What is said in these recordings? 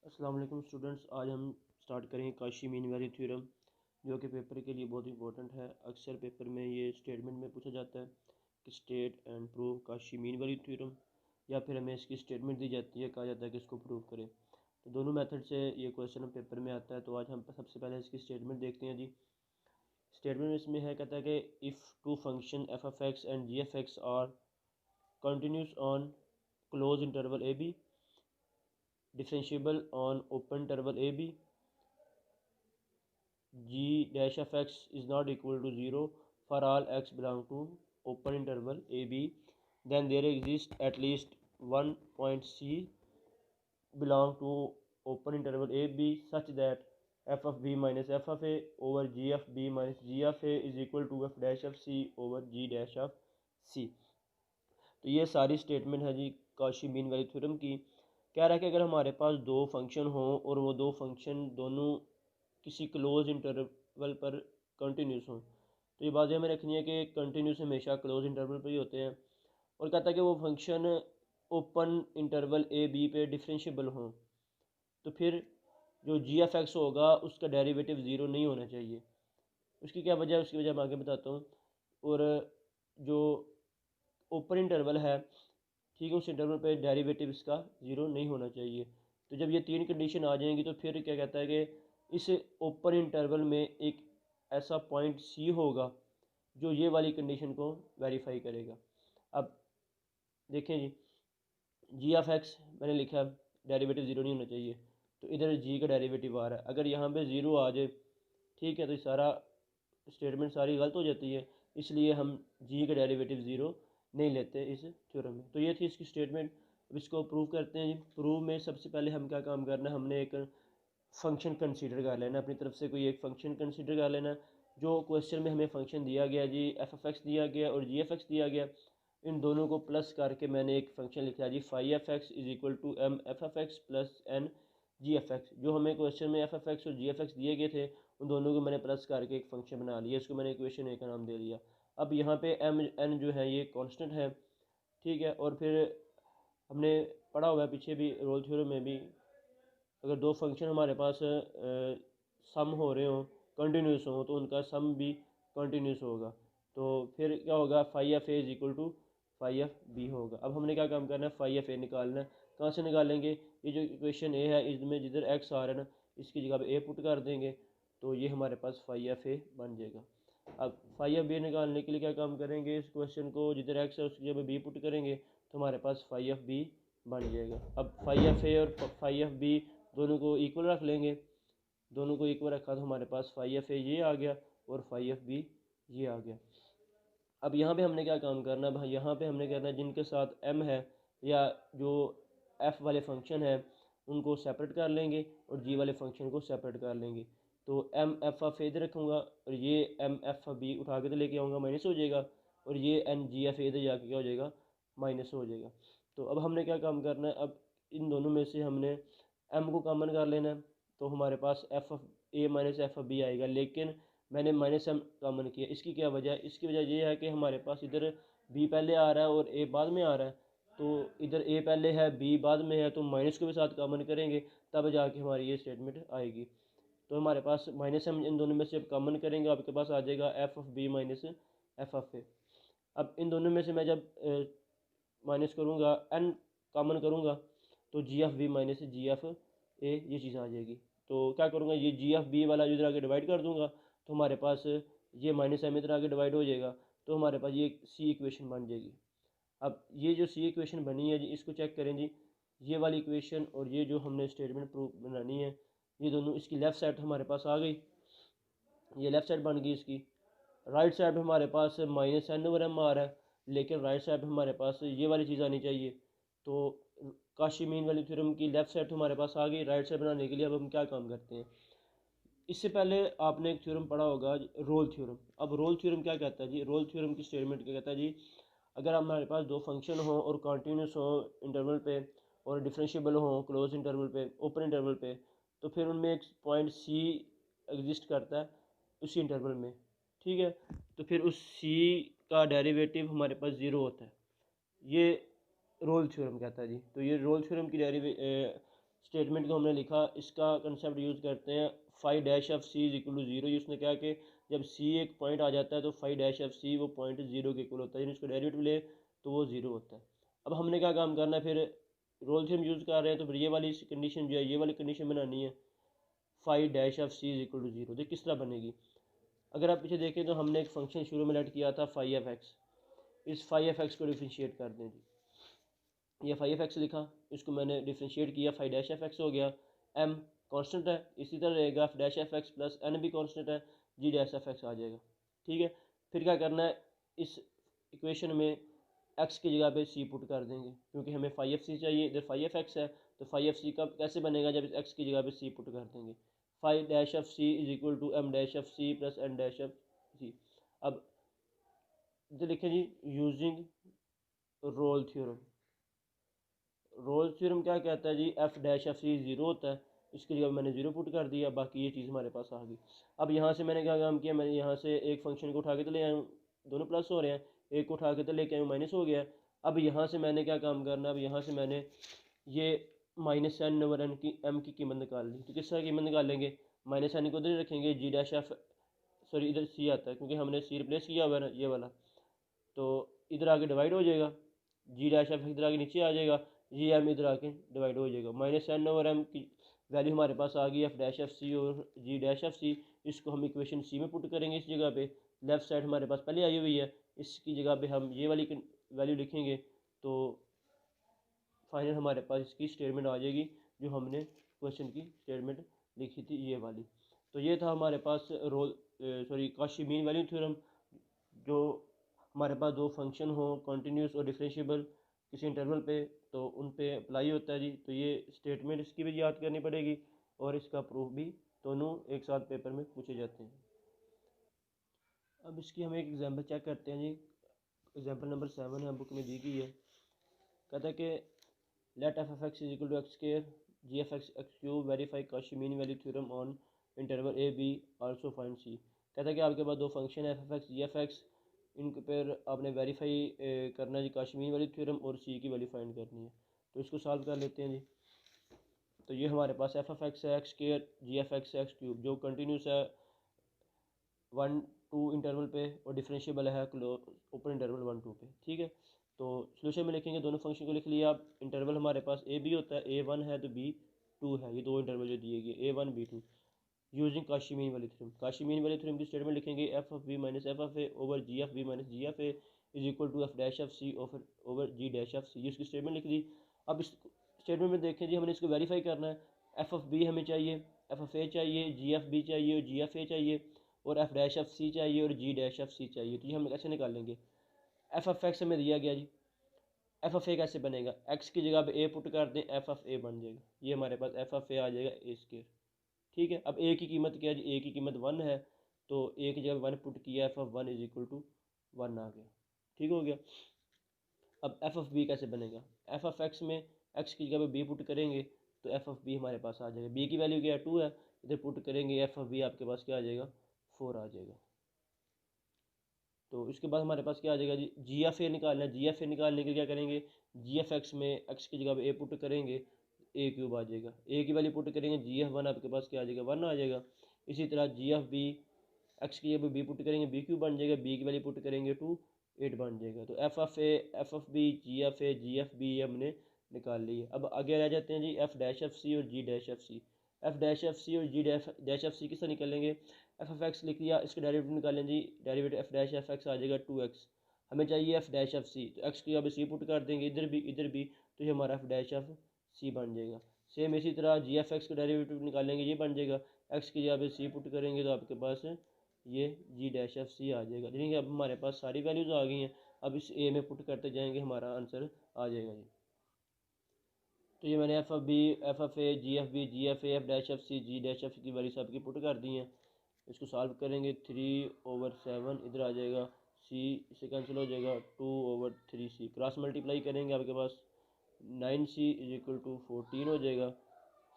अस्सलाम वालेकुम स्टूडेंट्स, आज हम स्टार्ट करेंगे काशी मीन वैल्यू थ्योरम, जो कि पेपर के लिए बहुत इंपॉर्टेंट है। अक्सर पेपर में ये स्टेटमेंट में पूछा जाता है कि state and prove Kashi mean value theorem, या फिर हमें इसकी स्टेटमेंट दी जाती है, कहा जाता है कि इसको प्रूव करें। तो दोनों मेथड से ये क्वेश्चन हम पेपर में आता है। तो आज हम सबसे पहले इसकी स्टेटमेंट देखते हैं जी। स्टेटमेंट इसमें है, कहता है कि if two function f f x and g f x are continuous on close interval a b, differentiable on open interval AB, g dash of x is not equal to 0 for all x belong to open interval AB, then there exists at least one point C belong to open interval AB such that f of b minus f of a over g of b minus g of a is equal to f dash of c over g dash of c। तो ये सारी statement है जी Kashi mean value theorem की। कह रहा है कि अगर हमारे पास दो फंक्शन हों और वो दो फंक्शन दोनों किसी क्लोज इंटरवल पर कंटिन्यूस हों, तो ये बात हमें रखनी है कि कंटिन्यूस हमेशा क्लोज इंटरवल पर ही होते हैं। और कहता है कि वो function open interval a b पे डिफरेंशिएबल हों, तो फिर जो जी एफ एक्स होगा उसका डेरिवेटिव ज़ीरो नहीं होना चाहिए। उसकी क्या वजह है, उसकी वजह मैं आगे बताता हूँ। और जो ओपन इंटरवल है, ठीक है, उस इंटरवल पे डेरिवेटिव इसका ज़ीरो नहीं होना चाहिए। तो जब ये तीन कंडीशन आ जाएंगी तो फिर क्या कहता है कि इस ओपन इंटरवल में एक ऐसा पॉइंट सी होगा जो ये वाली कंडीशन को वेरीफाई करेगा। अब देखें जी, जी ऑफ एक्स मैंने लिखा डेरिवेटिव ज़ीरो नहीं होना चाहिए, तो इधर जी का डेरिवेटिव आ रहा है। अगर यहाँ पे ज़ीरो आ जाए, ठीक है, तो सारा स्टेटमेंट सारी गलत हो जाती है, इसलिए हम जी का डेरिवेटिव ज़ीरो नहीं लेते इस थ्योरम में। तो ये थी इसकी स्टेटमेंट। अब इसको प्रूव करते हैं जी। प्रूव में सबसे पहले हम क्या काम करना है, हमने एक फंक्शन कंसीडर कर लेना, अपनी तरफ से कोई एक फंक्शन कंसीडर कर लेना। जो क्वेश्चन में हमें फंक्शन दिया गया जी, एफ एफ एक्स दिया गया और जी एफ एक्स दिया गया, इन दोनों को प्लस करके मैंने एक फंक्शन लिखा जी, phi f x is equal to m f f x plus n g f x. जो हमें क्वेश्चन में एफ एफ एक्स और जी एफ एक्स दिए गए थे, उन दोनों को मैंने प्लस करके एक फंक्शन बना लिया, इसको मैंने इक्वेशन ए का नाम दे दिया। अब यहाँ पे एम एन जो है ये कांस्टेंट है, ठीक है। और फिर हमने पढ़ा हुआ है पीछे भी रोल थ्योरम में भी, अगर दो फंक्शन हमारे पास सम हो रहे हों, कंटिन्यूस हों, तो उनका सम भी कंटिन्यूस होगा। तो फिर क्या होगा, phi f a is equal to phi f b होगा। अब हमने क्या काम करना है, फाई एफ ए निकालना है। कहाँ से निकालेंगे, ये जो इक्वेशन ए है इसमें जिधर एक्स आ रहा है ना, इसकी जगह पे ए पुट कर देंगे, तो ये हमारे पास फाई एफ ए बन जाएगा। अब फाई एफ बी निकालने के लिए क्या काम करेंगे, इस क्वेश्चन को जिधर एक्स है उसकी जगह बी पुट करेंगे, तो हमारे पास फाई एफ बी बन जाएगा। अब फाई एफ ए और फाई एफ बी दोनों को इक्वल रख लेंगे, दोनों को इक्वल रखा तो हमारे पास फाई एफ ए ये आ गया और फाई एफ बी ये आ गया। अब यहाँ पे हमने क्या काम करना है, यहाँ पे हमने कहना है जिनके साथ एम है या जो एफ़ वाले फंक्शन है उनको सेपरेट कर लेंगे और जी वाले फंक्शन को सेपरेट कर लेंगे। तो एम एफ ऑफ ए इधर रखूँगा और ये एम एफ ऑफ बी उठा के तो लेके आऊँगा, माइनस हो जाएगा, और ये एन जी एफ ए इधर जाके क्या हो जाएगा, माइनस हो जाएगा। तो अब हमने क्या काम करना है, अब इन दोनों में से हमने एम को कॉमन कर लेना है, तो हमारे पास f of a minus f of b आएगा। लेकिन मैंने माइनस एम कॉमन किया, इसकी क्या वजह है, इसकी वजह ये है कि हमारे पास इधर बी पहले आ रहा है और ए बाद में आ रहा है। तो इधर ए पहले है बी बाद में है, तो माइनस को भी साथ कॉमन करेंगे तब जाके हमारी ये स्टेटमेंट आएगी। तो हमारे पास माइनस एम इन दोनों में से कॉमन करेंगे, आपके पास आ जाएगा f of b minus f of a. अब इन दोनों में से मैं जब माइनस करूँगा, एन कॉमन करूँगा, तो g f b minus g f a ये चीज़ आ जाएगी। तो क्या करूँगा, ये जी एफ बी वाला इधर आगे डिवाइड कर दूँगा, तो हमारे पास ये माइनस एम इधर आगे डिवाइड हो जाएगा, तो हमारे पास ये सी इक्वेशन बन जाएगी। अब ये जो सी इक्वेशन बनी है जी, इसको चेक करें जी, ये वाली इक्वेशन और ये जो हमने स्टेटमेंट प्रूफ बनानी है, ये दोनों, इसकी लेफ़्ट साइड हमारे पास आ गई, ये लेफ़्ट साइड बन गई इसकी। राइट साइड पे हमारे पास माइनस एन ओवर एम आ रहा है, लेकिन राइट साइड पे हमारे पास ये वाली चीज़ आनी चाहिए। तो काशी मीन वैल्यू थ्योरम की लेफ़्ट साइड हमारे पास आ गई, राइट साइड बनाने के लिए अब हम क्या काम करते हैं, इससे पहले आपने एक थ्योरम पढ़ा होगा रोल थ्योरम। अब रोल थ्योरम क्या कहता है जी, रोल थ्योरम की स्टेटमेंट क्या कहता है जी, अगर हमारे पास दो फंक्शन हो और कंटिन्यूस हो इंटरवल पे और डिफरेंशिएबल हो क्लोज इंटरवल पे, ओपन इंटरवल पे, तो फिर उनमें एक पॉइंट सी एग्जिस्ट करता है उसी इंटरवल में, ठीक है। तो फिर उस सी का डेरिवेटिव हमारे पास ज़ीरो होता है, ये रोल थ्योरम कहता है जी। तो ये रोल थ्योरम की स्टेटमेंट को हमने लिखा, इसका कंसेप्ट यूज़ करते हैं phi dash of c is equal to zero. उसने क्या कि जब सी एक पॉइंट आ जाता है तो फाई डैश ऑफ सी वो पॉइंट ज़ीरो के इक्वल होता है, यानी उसको डेरिवेटिव ले तो वो ज़ीरो होता है। अब हमने क्या काम करना है, फिर रोल थ्योरम यूज़ कर रहे हैं तो फिर ये वाली कंडीशन जो है, ये वाली कंडीशन बनानी है, phi dash of c is equal to zero. तो किस तरह बनेगी, अगर आप पीछे देखें तो हमने एक फंक्शन शुरू में लेट किया था फाई एफ एक्स। इस फाई एफ एक्स को डिफ्रेंशिएट कर दें जी, ये फाई एफ एक्स लिखा, इसको मैंने डिफ्रेंशिएट किया, फाई डैश एफ एक्स हो गया। एम कांस्टेंट है, इसी तरह रहेगा, f dash f x plus n भी कांस्टेंट है, जी डैश एफ एक्स आ जाएगा। ठीक है, फिर क्या करना है, इस इक्वेशन में एक्स की जगह पे सी पुट कर देंगे, क्योंकि हमें फाई एफ सी चाहिए, इधर फाई एफ एक्स है, तो फाई एफ सी का कैसे बनेगा, जब एक्स की जगह पे सी पुट कर देंगे। Phi dash f c is equal to m dash f c plus n dash f c. अब इधर लिखें जी, using Rolle theorem. Rolle theorem क्या कहता है जी, f dash f c zero होता है, इसके लिए मैंने ज़ीरो पुट कर दिया, बाकी ये चीज़ हमारे पास आ गई। अब यहाँ से मैंने क्या काम किया, मैंने यहाँ से एक फंक्शन को उठा के तो ले आया हूँ, दोनों प्लस हो रहे हैं, एक को उठा के तो लेके आया हूँ, माइनस हो गया। अब यहाँ से मैंने क्या काम करना, अब यहाँ से मैंने ये माइनस एन ओवर एन की एम की कीमत निकाल ली। तो किस तरह कीमत निकालेंगे, माइनस एन को उधर रखेंगे, जी डैश एफ, सॉरी इधर सी आता है क्योंकि हमने सी रिप्लेस किया हुआ है ना, ये वाला, तो इधर आके डिवाइड हो जाएगा, जी डैश एफ इधर आके नीचे आ जाएगा, जी एम इधर आके डिवाइड हो जाएगा। माइनस एन ओवर एम की वैल्यू हमारे पास आ गई, एफ डैश एफ सी और जी डैश एफ सी। इसको हम इक्वेशन सी में पुट करेंगे, इस जगह पे लेफ्ट साइड हमारे पास पहले आई हुई है, इसकी जगह पे हम ये वाली वैल्यू लिखेंगे, तो फाइनल हमारे पास इसकी स्टेटमेंट आ जाएगी जो हमने क्वेश्चन की स्टेटमेंट लिखी थी, ये वाली। तो ये था हमारे पास Rolle Cauchy mean value theorem, जो हमारे पास दो फंक्शन हो कंटिन्यूस और डिफरेंशिएबल किसी इंटरवल पे, तो उन पे अप्लाई होता है जी। तो ये स्टेटमेंट इसकी भी याद करनी पड़ेगी और इसका प्रूफ भी, दोनों एक साथ पेपर में पूछे जाते हैं। अब इसकी हम एक एग्जांपल चेक करते हैं जी, एग्जांपल नंबर 7 है, बुक में दी गई है। कहता है कि late F f x is equal to x square ji f x x cube, verify Cauchy mean value theorem on interval a B, also find सी। कहता है कि आपके पास दो फंक्शन है एफ एफ एक्स जी एफ एक्स, इनके पर आपने verify करना है जी कॉची मीन वैल्यू थ्योरम और सी की वैल्यू फाइंड करनी है। तो इसको सॉल्व कर लेते हैं जी। तो ये हमारे पास एफ एफ एक्स है एक्स स्क्वायर जी एफ एक्स एक्स क्यूब, जो कंटिन्यूस है 1-2 इंटरवल पे और डिफरेंशिएबल है ओपन इंटरवल 1-2 पे। ठीक है, तो सोल्यूशन में लिखेंगे, दोनों फंक्शन को लिख लिया। आप इंटरवल हमारे पास ए बी होता है, A1 है तो B2 है, ये दो इंटरवल जो दिए गए A1 B2। Using Cauchy mean value theorem, Cauchy mean value theorem की स्टेटमेंट लिखेंगे, f of b minus f of a over g f b minus g f a is equal to f dash of c over g dash of c. इसकी statement लिख दी। अब इस statement में देखें जी, हमने इसको वेरीफाई करना है। एफ ऑफ बी हमें चाहिए, एफ ऑफ ए चाहिए, जी एफ बी चाहिए और जी एफ ए चाहिए, और एफ डैश एफ सी चाहिए और जी डैश एफ सी चाहिए। तो ये हम कैसे निकालेंगे, एफ ऑफ एक्स हमें दिया गया जी, एफ ऑफ ए कैसे बनेगा, एक्स की जगह पे ए पुट कर दें, एफ ऑफ ए बन जाएगा, ये हमारे पास एफ ऑफ ए आ जाएगा ए स्क्वायर। ठीक है, अब ए की कीमत क्या है जी, ए की कीमत 1 है, तो ए की जगह 1 पुट किया, f of 1 is equal to 1 आ गया। ठीक हो गया। अब एफ ऑफ बी कैसे बनेगा, एफ ऑफ एक्स में एक्स की जगह पे बी पुट करेंगे, तो एफ ऑफ बी हमारे पास आ जाएगा, बी की वैल्यू क्या है 2 है, इधर पुट करेंगे, एफ ऑफ बी आपके पास क्या आ जाएगा 4 आ जाएगा। तो इसके बाद हमारे पास क्या आ जाएगा जी, जी एफ ए निकालना है। जी एफ ए निकालने के लिए क्या करेंगे, जी एफ एक्स में एक्स की जगह पे ए पुट करेंगे, ए क्यूब आ जाएगा, ए की वैल्यू पुट करेंगे, जी एफ वन आपके पास क्या आ जाएगा 1 आ जाएगा। इसी तरह जी एफ बी, एक्स की जगह बी पुट करेंगे, बी क्यूब बन जाएगा, बी की वैल्यू पुट करेंगे 2, 8 बन जाएगा। तो f of a, f of b, g f a, g f b ये हमने निकाल ली है। अब आगे रह जाते हैं जी एफ डैश एफ सी और g dash f c. F dash f c और जी डैश एफ सी किस तरह निकालेंगे, एफ एफ एक्स लिख लिया, इसका डेरिवेटिव निकालें जी, derivative f dash f x आ जाएगा 2x, हमें चाहिए एफ डैश एफ सी, तो एक्स की जगह सी पुट कर देंगे, इधर भी, तो ये हमारा एफ डैश एफ सी बन जाएगा। सेम इसी तरह जी एफ एक्स का डेरिवेटिव निकालेंगे, ये बन जाएगा, एक्स की जगह पे सी पुट करेंगे तो आपके पास ये जी डैश एफ सी आ जाएगा। यानी कि अब हमारे पास सारी वैल्यूज़ आ गई हैं, अब इस ए में पुट करते जाएंगे, हमारा आंसर आ जाएगा जी। तो ये मैंने f of b, f of a, g f b, g f a, f dash f c, g dash f की वैल्यू सबकी पुट कर दी हैं। इसको सॉल्व करेंगे, 3/7 इधर आ जाएगा, सी इससे कैंसिल हो जाएगा, 2/3c, क्रॉस मल्टीप्लाई करेंगे आपके पास 9c इज इक्वल टू 14 हो जाएगा,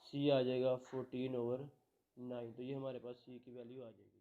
सी आ जाएगा 14/9। तो ये हमारे पास सी की वैल्यू आ जाएगी।